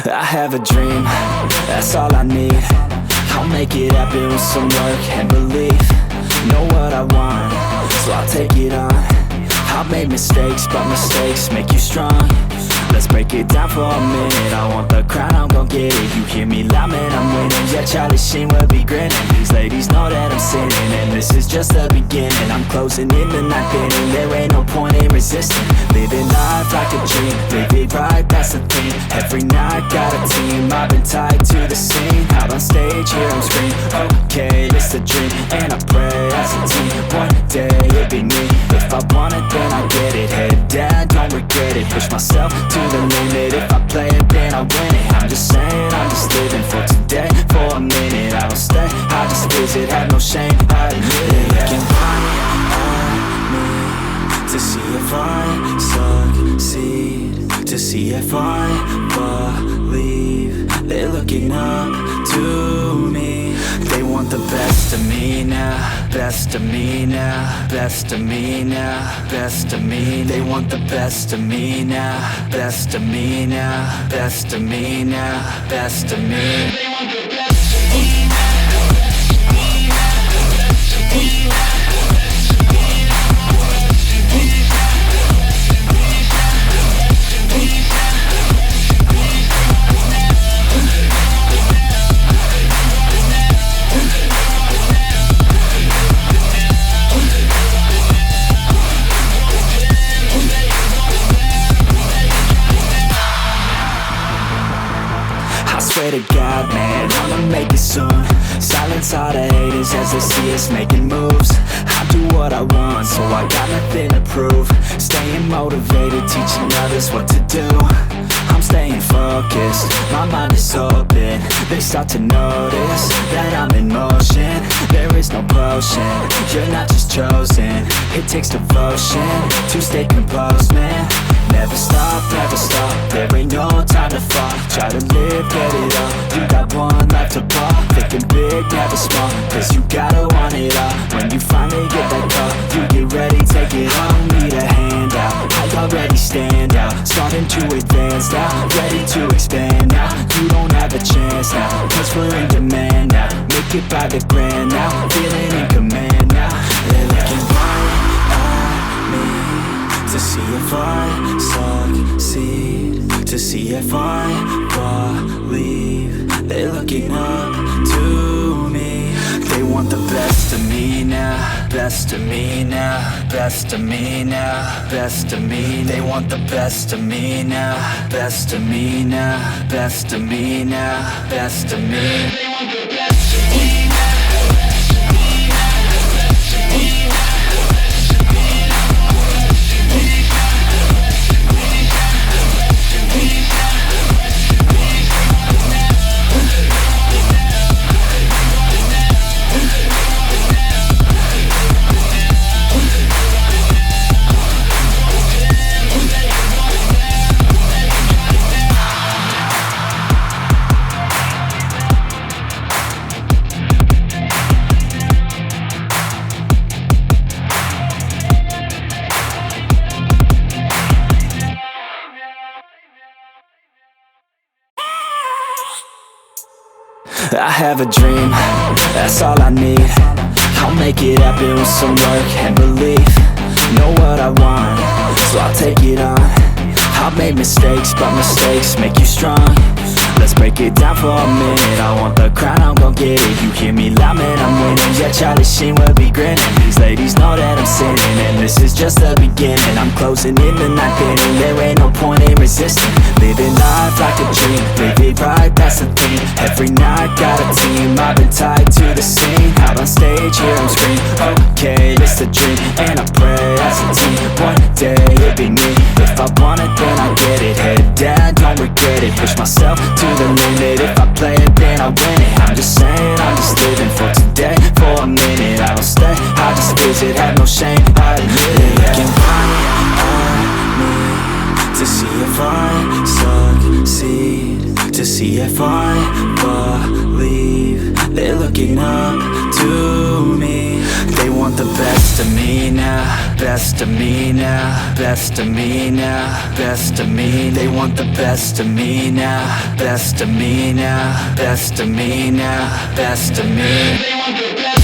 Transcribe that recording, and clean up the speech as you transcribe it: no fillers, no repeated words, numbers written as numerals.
I have a dream, that's all I need. I'll make it happen with some work and belief. Know what I want, so I'll take it on. I've made mistakes, but mistakes make you strong. Let's break it down for a minute. I want the crown, I'm gon' get it. You hear me loud, man, I'm winning. Yeah, Charlie Sheen will be grinning. These ladies know that I'm sinning, and this is just the beginning. I'm closing in the ninth inning. There ain't no point in resisting. Living life like a dream, live it right, that's the thing. Every night got a team, I've been tied to the scene. Out on stage, hear them scream, okay, it's a dream. And I pray as a team, one day it'll be me. If I want it, then I get it. Head down, don't regret it. Push myself to the limit. If I play it, then I win it. I'm just saying, I'm just living for today. For a minute, I don't stay, I just visit. Have no shame, I admit it. Looking right at me to see if I succeed, to see if I believe. They're looking up to me. They want the best of me now, best of me now, best of me now, best of me. They want the best of me now, best of me now, best of me now, best of me. They want the best of me now, best of me now, best of me now. Swear to God, man, I'ma make it soon. Silence all the haters as they see us making moves. I do what I want, so I got nothing to prove. Staying motivated, teaching others what to do. I'm staying focused, my mind is open. They start to notice that I'm in motion. There is no potion, you're not just chosen. It takes devotion to stay composed, man. Never stop, there ain't no time to fall. Try to live, get it all, you got one life to ball. Thinking big, never small, cause you gotta want it all. When you finally get that call, you get ready, take it all. Need a handout, I already stand out. Starting to advance now, ready to expand now. You don't have a chance now, cause we're in demand now. Make it by the grand now, feeling in command now. They're looking right at me to see if I succeed, to see if I believe. They're looking up to me. They want the best of me now, best of me now, best of me now, best of me. They want the best of me now, best of me now, best of me now, best of me. They want the best of me now. I have a dream, that's all I need. I'll make it happen with some work and belief. Know what I want, so I'll take it on. I've made mistakes, but mistakes make you strong. Let's break it down for a minute. I want the crown, I'm gon' get it. You hear me loud, man, I'm winning. Yeah, Charlie Sheen will be grinning. These ladies know that I'm sinning, and this is just the beginning. I'm closing in the ninth inning. There ain't no point in resisting. Living life like a dream, live it right, that's the thing. Every night got a team, I've been tied to the scene. Out on stage, hear them scream, okay, it's a dream. And I pray as a team, one day it'll be me. If I want it, then I get it. Head down, don't regret it. Push myself to the limit. If I play it, then I win it. I'm just saying, I'm just living for today. For a minute, I don't stay, I just visit. Have no shame, I admit it. Looking right at me to see if I succeed, to see if I believe. They're looking up to me. They want the best of me now, best of me now, best of me now, best of me. They want the best of me now, best of me now, best of me now, best of me. They want the best.